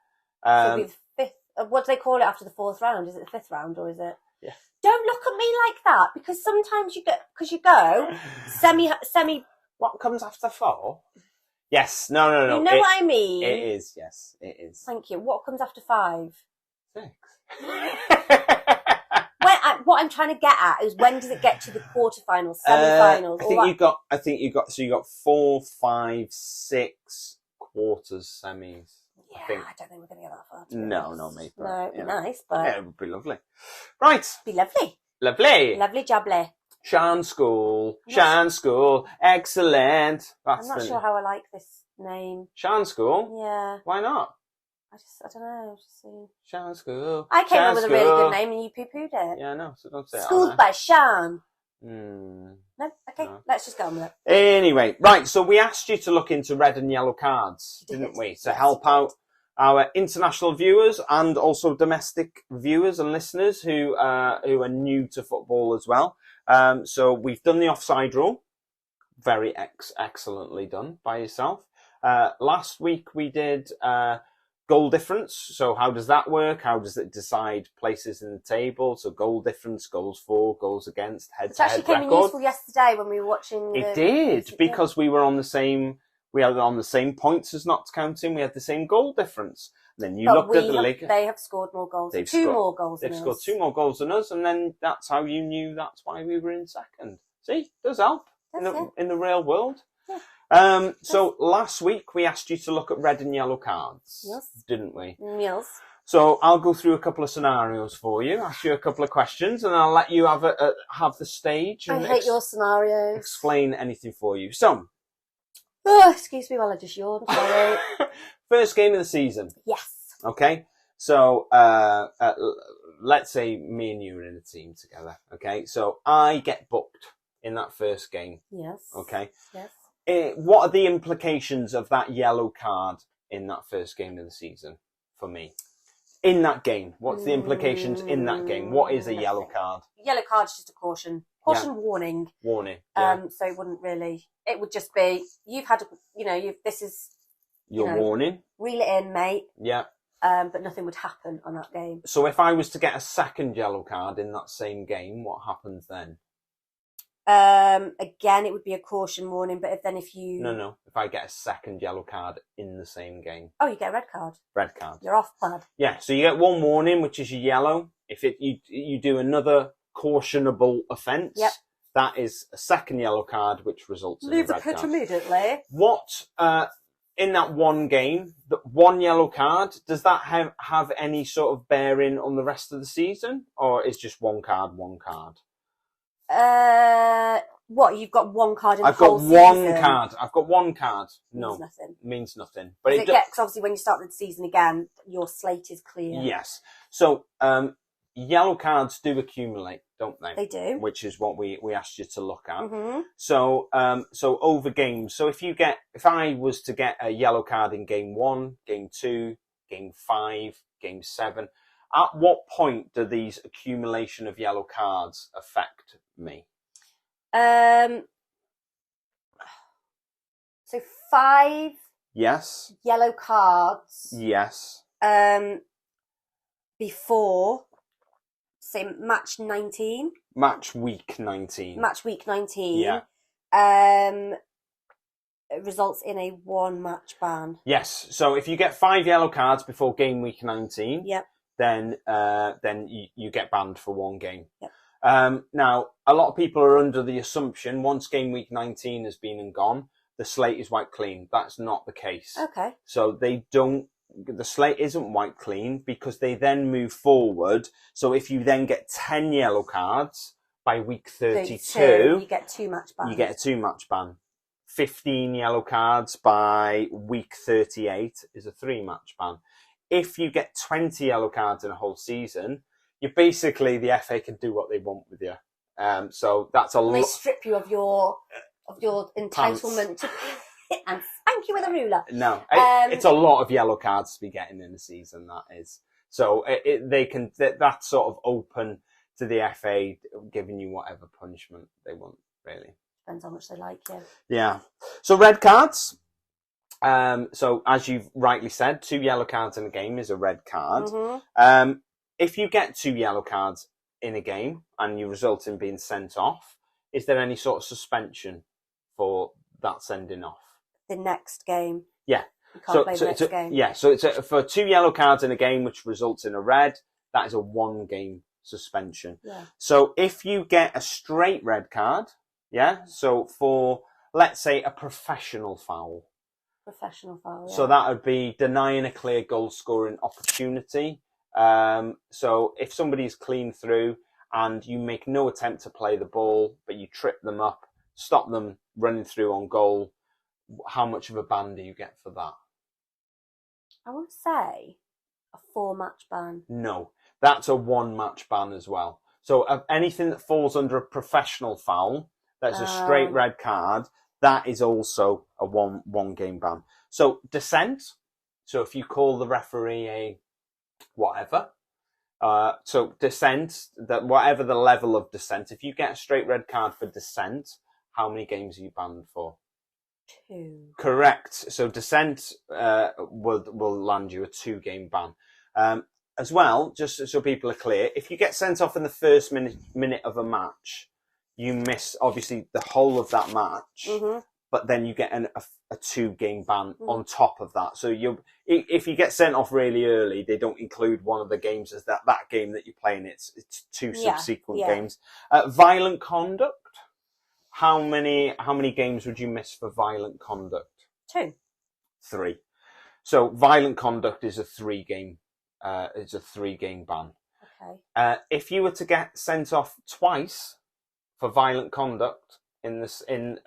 So it'd be the fifth. What do they call it after the fourth round? Is it the fifth round or is it? Yeah. Don't look at me like that, because sometimes you go semi. What comes after 4? Yes. No. You know what I mean? It is. Yes, it is. Thank you. What comes after 5? 6. What I'm trying to get at is, when does it get to the quarterfinals, semi-finals? I think you got 4, 5, 6 quarters, semis. Yeah, I don't think we're going to get that far. No, mate. No, it'd be nice, but it would be lovely. Right. Be lovely. Lovely Jubbly. Shan School, excellent. I'm not sure how I like this name. Shan School? Yeah. Why not? I don't know. Shan School. I came up with a really good name and you poo-pooed it. Yeah, no, so don't say it. Schooled by Shan. No? Okay, let's just go on with it. Anyway, right, so we asked you to look into red and yellow cards, didn't we? To help out our international viewers and also domestic viewers and listeners who are new to football as well. So we've done the offside rule. Very excellently done by yourself. Last week we did goal difference. So how does that work? How does it decide places in the table? So goal difference, goals for, goals against, head-to-head record. It actually came in useful yesterday when we were watching. It did, because we were on the same We had on the same points as Notts County. We had the same goal difference. And then you But looked at the league. They have scored more goals. They've Two scored- more goals They've than scored us. 2 more goals than us, and then that's how you knew that's why we were in second. See, it does help in the real world. Yeah. So last week we asked you to look at red and yellow cards, Yes. didn't we? Yes. So I'll go through a couple of scenarios for you, ask you a couple of questions, and I'll let you have the stage. I And hate your scenarios. explain anything for you. So, Oh, excuse me while I just yawned. Sorry. first game of the season. Yes. Okay, so let's say me and you are in a team together. Okay, so I get booked in that first game. Yes. Okay. Yes. What are the implications of that yellow card in that first game of the season for me? In that game, what's the implications in that game? What is a yellow card? Yellow card is just a caution. Caution warning. Warning. Yeah. So it wouldn't really. It would just be you've had. This is. Your warning. Reel it in, mate. Yeah. But nothing would happen on that game. So if I was to get a second yellow card in that same game, what happens then? Again, it would be a caution warning. But if you No. If I get a second yellow card in the same game, you get a red card. red card. You're off, lad. Yeah. So you get one warning, which is your yellow. If you do another cautionable offence, Yep. that is a second yellow card, which results in Leave a the red pitch card. immediately. What in that one game, that one yellow card, does that have any sort of bearing on the rest of the season, or is just one card? What? You've got one card in the I've got whole one season? card. I've got one card. No, Means nothing. means nothing. But Because obviously when you start the season again, your slate is clear. Yes. So yellow cards do accumulate, don't they? They do. Which is what we asked you to look at. Mm-hmm. So over games. So if I was to get a yellow card in game 1, game 2, game 5, game 7, at what point do these accumulation of yellow cards affect me? So 5 Yes. yellow cards. Yes. Before, say match 19. Match week 19. Match week 19. Yeah. It results in a 1 match ban. Yes. So if you get 5 yellow cards before game week 19, Yep. then you get banned for 1 game. Yep. Now, a lot of people are under the assumption once game week 19 has been and gone, the slate is wiped clean. That's not the case. Okay. So the slate isn't wiped clean because they then move forward. So if you then get 10 yellow cards by week 32, you get 2 match bans. you get a 2 match ban. 15 yellow cards by week 38 is a 3 match ban. If you get 20 yellow cards in a whole season, the FA can do what they want with you. So that's a lot. They strip you of your entitlement to and spank you with a ruler. No, it's a lot of yellow cards to be getting in a season. That is. So that's sort of open to the FA giving you whatever punishment they want, really. Depends how much they like you. Yeah. So red cards. So as you've rightly said, 2 yellow cards in a game is a red card. Mm-hmm. If you get 2 yellow cards in a game and you result in being sent off, is there any sort of suspension for that sending off? The next game. Yeah. You can't play the next game. Yeah. So for 2 yellow cards in a game, which results in a red, that is a 1 game suspension. Yeah. So if you get a straight red card, yeah. So for, let's say, a professional foul. Professional foul. Yeah. So that would be denying a clear goal scoring opportunity. So if somebody's clean through and you make no attempt to play the ball, but you trip them up, stop them running through on goal, how much of a ban do you get for that? I want to say a 4 match ban. No, that's a 1 match ban as well. So anything that falls under a professional foul, that's a straight red card, that is also a one game ban. So dissent. So if you call the referee a whatever, so dissent, that whatever the level of dissent, if you get a straight red card for dissent, how many games are you banned for? 2. Correct. So dissent will land you a 2 game ban. As well, just so people are clear, if you get sent off in the first minute of a match, you miss obviously the whole of that match. Mm-hmm. but then you get a 2-game ban on top of that. So if you get sent off really early, they don't include one of the games as that game that you're playing. It's 2 subsequent games. Violent conduct. How many games would you miss for violent conduct? 2. 3. So violent conduct is a 3-game ban. Okay. If you were to get sent off twice for violent conduct within,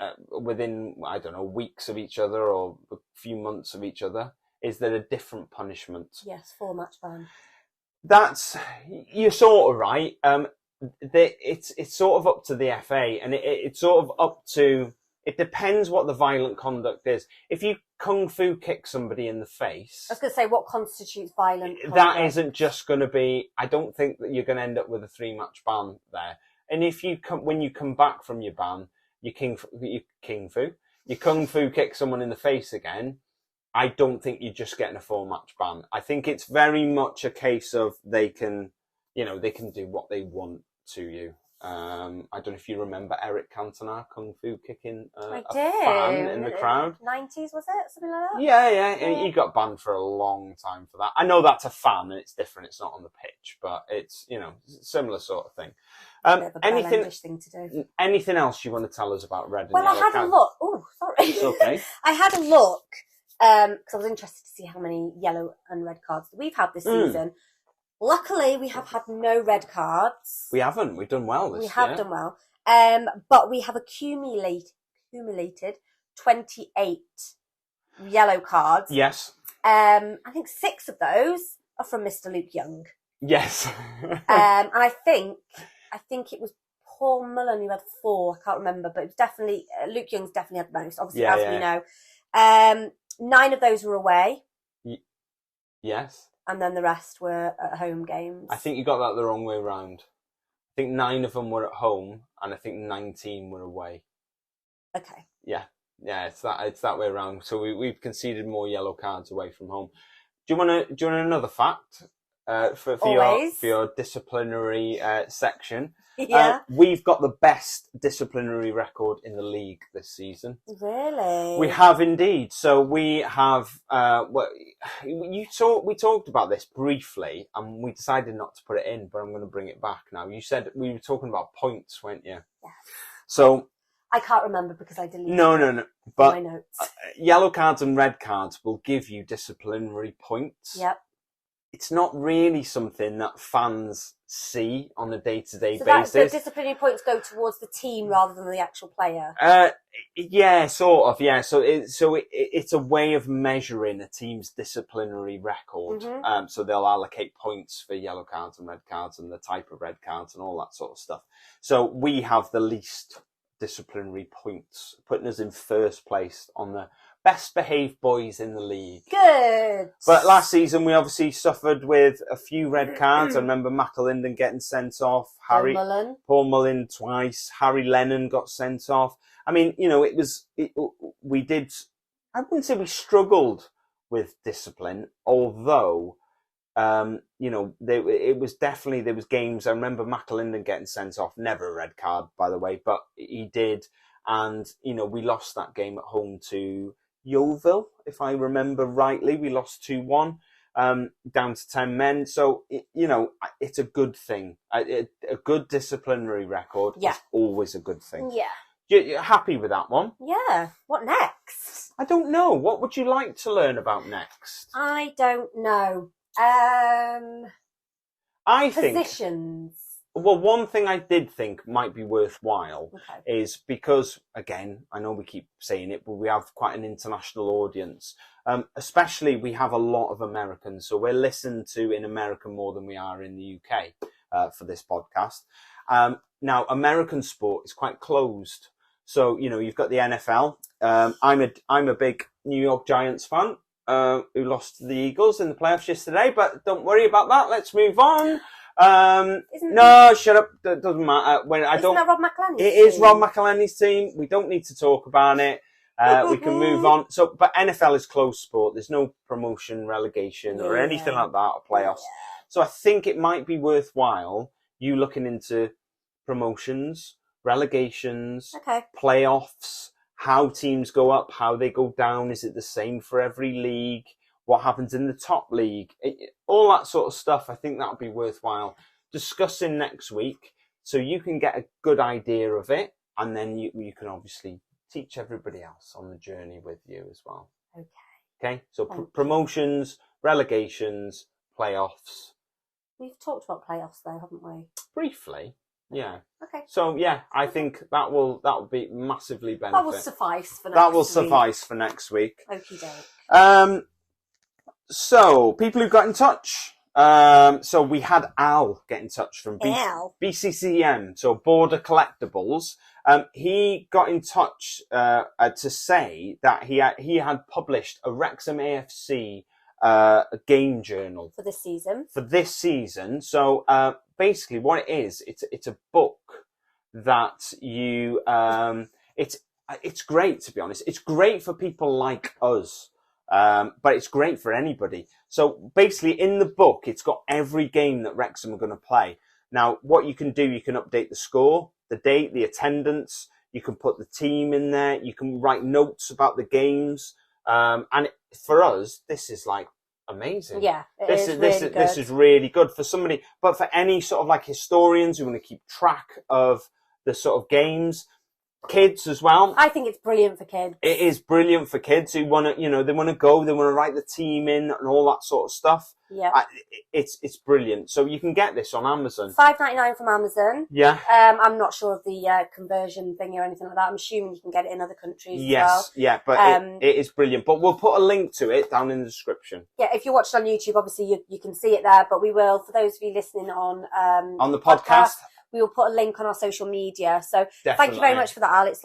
I don't know, weeks of each other or a few months of each other, is there a different punishment? Yes, 4-match ban. You're sort of right. It's sort of up to the FA, and it's sort of up to. It depends what the violent conduct is. If you kung fu kick somebody in the face, I was going to say, what constitutes violent conduct? That isn't just going to be. I don't think that you're going to end up with a 3-match ban there. And if when you come back from your ban, you kung fu kick someone in the face again, I don't think you're just getting a 4-match ban. I think it's very much a case of they can do what they want to you. I don't know if you remember Eric Cantona kung fu kicking a fan in the crowd. 90s, was it? Something like that? Yeah. He got banned for a long time for that. I know that's a fan and it's different. It's not on the pitch, but it's, similar sort of thing. Anything thing to do. Anything else you want to tell us about red and yellow? Well, I had a look. Oh, sorry. It's okay. I had a look because I was interested to see how many yellow and red cards we've had this season. Luckily, we have had no red cards. We haven't. We've done well this year. We have done well. But we have accumulated 28 yellow cards. Yes. I think 6 of those are from Mr. Luke Young. Yes. And I think it was Paul Mullen who had 4. I can't remember, but it was definitely Luke Young's definitely had the most. Obviously, as we know, 9 of those were away. Yes. And then the rest were at home games. I think you got that the wrong way round. I think 9 of them were at home, and I think 19 were away. Okay. Yeah, it's that way around. So we've conceded more yellow cards away from home. Do you want another fact for your disciplinary section? Yeah. We've got the best disciplinary record in the league this season. Really? We have indeed. So we have. We talked about this briefly, and we decided not to put it in, but I'm going to bring it back now. You said we were talking about points, weren't you? Yeah. So I can't remember because I deleted no. But my notes. Yellow cards and red cards will give you disciplinary points. Yep. It's not really something that fans see on a day-to-day basis. So the disciplinary points go towards the team rather than the actual player? Yeah, sort of, yeah. So it's a way of measuring a team's disciplinary record. Mm-hmm. So they'll allocate points for yellow cards and red cards and the type of red cards and all that sort of stuff. So we have the least disciplinary points, putting us in first place on the best behaved boys in the league. Good. But last season we obviously suffered with a few red cards. I remember McAlinden getting sent off. Paul Mullen twice. Harry Lennon got sent off. I mean, we did. I wouldn't say we struggled with discipline, although, it was definitely, there was games. I remember McAlinden getting sent off. Never a red card, by the way, but he did. And, we lost that game at home to Yeovil, if I remember rightly. We lost 2-1, down to 10 men. So, it's a good thing. A good disciplinary record is always a good thing. Yeah. You're happy with that one? Yeah. What next? I don't know. What would you like to learn about next? I don't know. Positions. Well, one thing I did think might be worthwhile is because, again, I know we keep saying it, but we have quite an international audience. Especially, we have a lot of Americans. So we're listened to in America more than we are in the UK for this podcast. Now, American sport is quite closed. So, you've got the NFL. I'm a big New York Giants fan who lost to the Eagles in the playoffs yesterday, but don't worry about that. Let's move on. Shut up. It doesn't matter. Isn't that Rob McElhenney's team? It is Rob McElhenney's team. We don't need to talk about it. We can move on. So, but NFL is closed sport. There's no promotion, relegation, or anything like that, or playoffs. Yeah. So I think it might be worthwhile you looking into promotions, relegations, playoffs, how teams go up, how they go down. Is it the same for every league? What happens in the top league? All that sort of stuff. I think that would be worthwhile discussing next week, so you can get a good idea of it, and then you can obviously teach everybody else on the journey with you as well. Okay. So promotions, relegations, playoffs. We've talked about playoffs though, haven't we? Briefly. Yeah. Okay. So yeah, I think that will be massively benefit. That will suffice for next week. That will suffice for next week. Okie doke. So people who got in touch. So we had Al get in touch from BCCM, so Border Collectibles. He got in touch to say that he had published a Wrexham AFC game journal for this season. So basically, what it is, it's a book that you it's great, to be honest. It's great for people like us. But it's great for anybody. So basically in the book, it's got every game that Wrexham are going to play. Now, what you can do, you can update the score, the date, the attendance. You can put the team in there. You can write notes about the games. For us, this is like amazing. Yeah, this is really good for somebody. But for any sort of like historians who want to keep track of the sort of games, kids as well. I think it's brilliant for kids. It is brilliant for kids who want to, they want to go, they want to write the team in and all that sort of stuff. Yeah. It's brilliant. So you can get this on Amazon. $5.99 from Amazon. Yeah. I'm not sure of the conversion thing or anything like that. I'm assuming you can get it in other countries as well. Yeah, but it is brilliant. But we'll put a link to it down in the description. Yeah, if you're watching on YouTube, obviously you can see it there, but we will, for those of you listening on the podcast, we will put a link on our social media. So definitely. Thank you very much for that, Al. It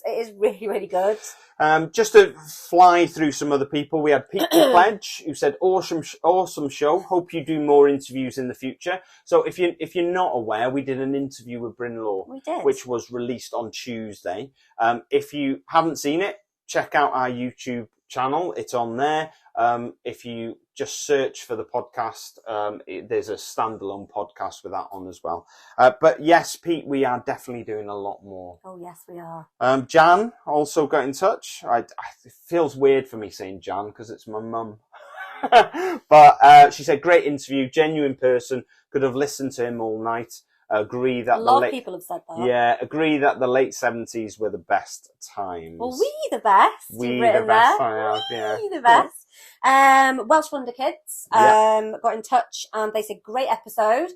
is really, really good. Just to fly through some other people, we had Pete Pledge, who said, awesome show. Hope you do more interviews in the future. So if you're not aware, we did an interview with Bryn Law, which was released on Tuesday. If you haven't seen it, check out our YouTube channel. It's on there. If you just search for the podcast, there's a standalone podcast with that on as well. But yes, Pete, we are definitely doing a lot more. Oh yes, we are. Jan also got in touch. It feels weird for me saying Jan because it's my mum. But she said, great interview, genuine person, could have listened to him all night. Agree that a lot of people have said that. Yeah, agree that the late 70s were the best times. Well, we the best. We the best. I have, yeah. We the best. Welsh Wonder Kids got in touch and they said great episode.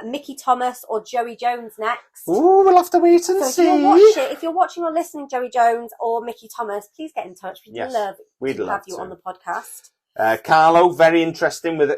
Mickey Thomas or Joey Jones next. Ooh, we'll have to wait and see. If you're watching or listening, Joey Jones or Mickey Thomas, please get in touch. We'd love to have you on the podcast. Carlo, very interesting with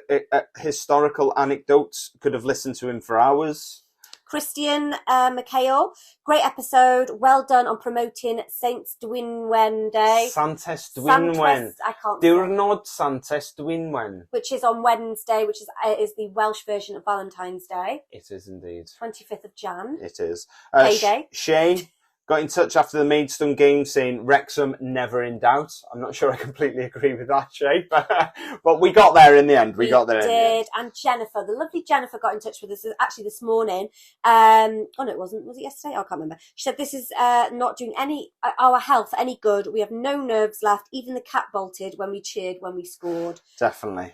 historical anecdotes. Could have listened to him for hours. Christian McHale, great episode. Well done on promoting Saints Dwynwen Day. Santes Dwynwen. I can't Diwrnod Santes Dwynwen. Which is on Wednesday, which is the Welsh version of Valentine's Day. It is indeed. 25th of Jan. It is. Payday. Shay got in touch after the Maidstone game saying Wrexham never in doubt. I'm not sure I completely agree with that, Shay, but we got there in the end. We got there in the end. And Jennifer, the lovely Jennifer, got in touch with us actually this morning. Oh no, it wasn't. Was it yesterday? I can't remember. She said this is not doing our health any good. We have no nerves left. Even the cat bolted when we cheered when we scored. Definitely.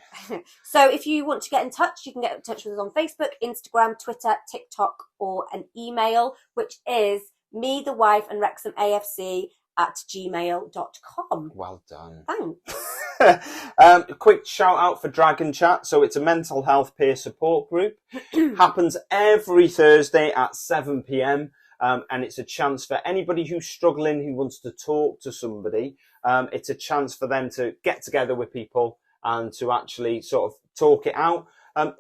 So if you want to get in touch, you can get in touch with us on Facebook, Instagram, Twitter, TikTok, or an email, which is me, the wife, and Wrexham AFC @gmail.com. Well done. Thanks. A quick shout out for Dragon Chat. So it's a mental health peer support group. Happens every Thursday at 7 p.m. And it's a chance for anybody who's struggling, who wants to talk to somebody. It's a chance for them to get together with people and to actually sort of talk it out.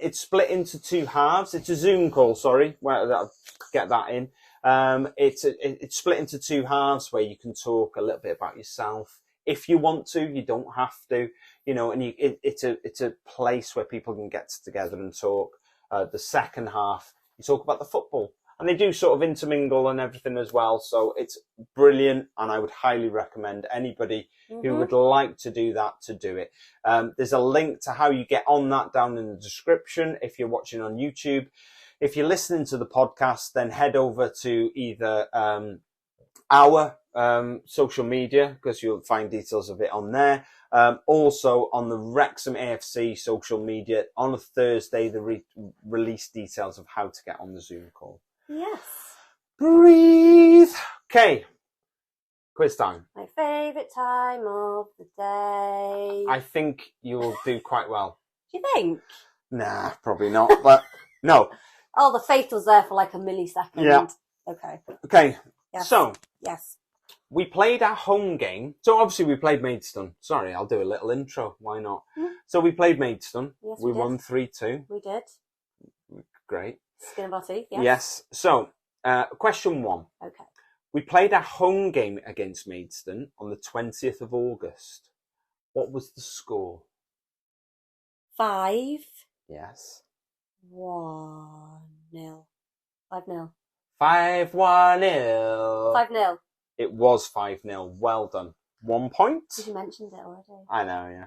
It's split into two halves. It's a Zoom call, sorry. Well, I'll get that in. It's split into two halves where you can talk a little bit about yourself. If you want to, you don't have to, and it's a place where people can get together and talk. The second half, you talk about the football, and they do sort of intermingle and everything as well. So it's brilliant. And I would highly recommend anybody who would like to do that to do it. There's a link to how you get on that down in the description if you're watching on YouTube. If you're listening to the podcast, then head over to either our social media, because you'll find details of it on there. Also on the Wrexham AFC social media, on a Thursday, they release details of how to get on the Zoom call. Yes. Breathe. Okay. Quiz time. My favourite time of the day. I think you'll do quite well. Do you think? Nah, probably not, but no. Oh, the faith was there for like a millisecond. Yeah. Okay. Okay. Yes. So. Yes. We played our home game. So obviously we played Maidstone. Sorry, I'll do a little intro. Why not? So we played Maidstone. Yes, we won 3-2. We did. Great. Skin of our teeth, yes. Yes. So, question 1. Okay. We played our home game against Maidstone on the 20th of August. What was the score? 5. Yes. 1-0. 5-0. 5-1-0. 5-0. It was 5-0. Well done. 1 point. Because you mentioned it already. I know,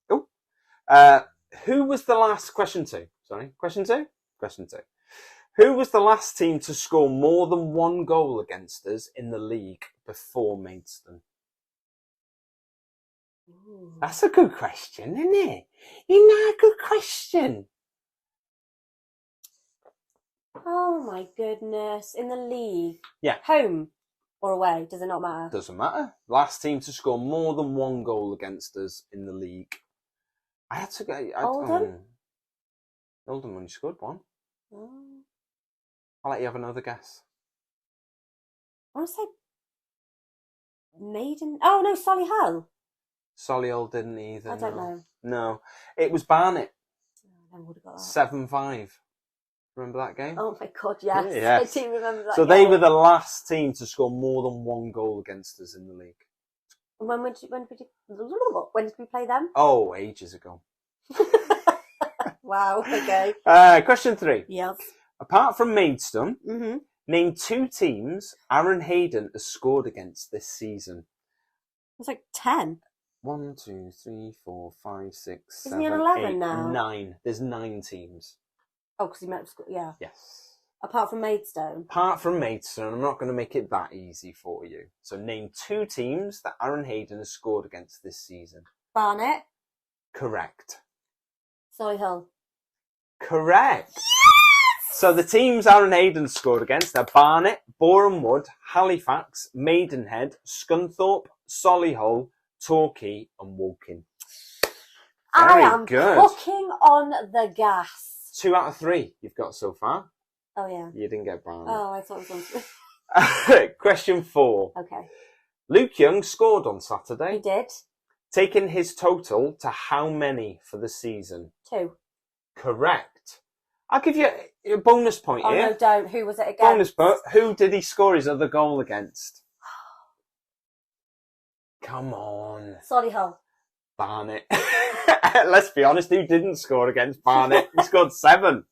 yeah. Who was the last... Question 2. Sorry. Question 2? Question 2. Who was the last team to score more than 1 goal against us in the league before Maidstone? Ooh. That's a good question, isn't it? You know, a good question. Oh my goodness. In the league. Yeah. Home or away? Does it not matter? Doesn't matter. Last team to score more than 1 goal against us in the league. I had to go... Oldham? Oldham only scored 1. Oh. I'll let you have another guess. I want to say Maiden. Oh no, Solihull. Solihull didn't either. I don't know. No. It was Barnet. I would have got that. 7-5. Remember that game? Oh my god, yes. Yes. I do remember that. So they were the last team to score more than 1 goal against us in the league. When did we play them? Oh, ages ago. Wow, okay. Question 3. Yes. Apart from Maidstone, Mm-hmm. name 2 teams Aaron Hayden has scored against this season. It's like 10. 1, 2, 3, 4, 5, 6, Isn't he 7, on 11 8, now? 9. There's 9 teams. Oh, because he met school. Yeah. Yes. Apart from Maidstone. Apart from Maidstone, I'm not going to make it that easy for you. So name 2 teams that Aaron Hayden has scored against this season. Barnet. Correct. Solihull. Correct. Yes! So the teams Aaron Hayden scored against are Barnet, Boreham Wood, Halifax, Maidenhead, Scunthorpe, Solihull, Torquay and Woking. Very I am good. cooking on the gas. 2 out of 3 you've got so far. Oh yeah. You didn't get Barnet. Oh, I thought it was on. Question 4. Okay. Luke Young scored on Saturday. He did. Taking his total to how many for the season? 2. Correct. I'll give you a bonus point Oh here. no, don't. Who was it again? Bonus point. Who did he score his other goal against? Come on. Solihull. Barnet. Let's be honest, who didn't score against Barnet? He scored 7.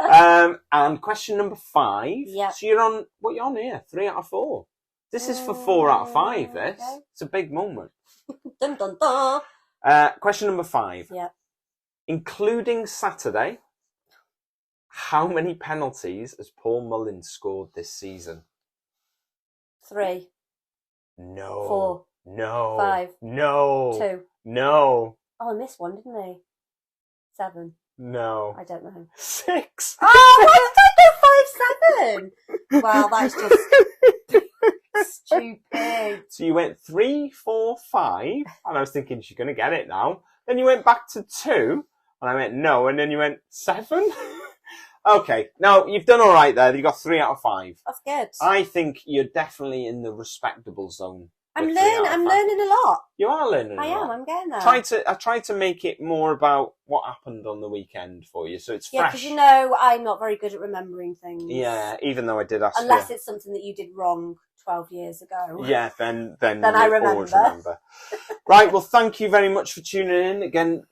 And question number 5. Yep. So what you're on here? 3 out of 4. This is for 4 out of 5, this. Okay. It's a big moment. Dun dun dun. Question number 5. Yeah. Including Saturday, how many penalties has Paul Mullins scored this season? 3. No. 4. No. 5. No. 2. No. Oh, I missed one, didn't he? 7. No. I don't know. 6. Oh, why did I go 5-7? Wow, that's just stupid. So you went 3, 4, 5, and I was thinking she's going to get it now. Then you went back to 2, and I went no, and then you went 7. Okay, now you've done all right there. You got 3 out of 5. That's good. I think you're definitely in the respectable zone. I'm with 3 out of 5. learning a lot. You are learning. I a am. lot. I'm getting there. I tried to make it more about what happened on the weekend for you, so it's Yeah, fresh. because you know I'm not very good at remembering things. Yeah, even though I did ask unless you. it's something that you did wrong 12 years ago. Yeah, then I always remember. Right, well, thank you very much for tuning in again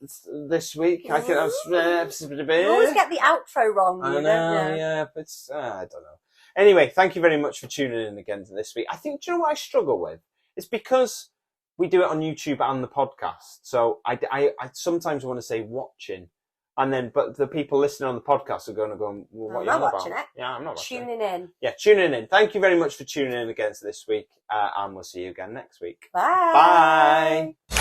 this week. I think that's You always get the outro wrong. I You know, don't you? yeah, but I don't know. Anyway, thank you very much for tuning in again this week. I think, do you know what I struggle with? It's because we do it on YouTube and the podcast. So I sometimes want to say watching, And then, but the people listening on the podcast are going to go, well, what are you on watching about? it. Yeah, I'm not watching it. Tuning in. Yeah, tuning in. Thank you very much for tuning in again this week. And we'll see you again next week. Bye. Bye.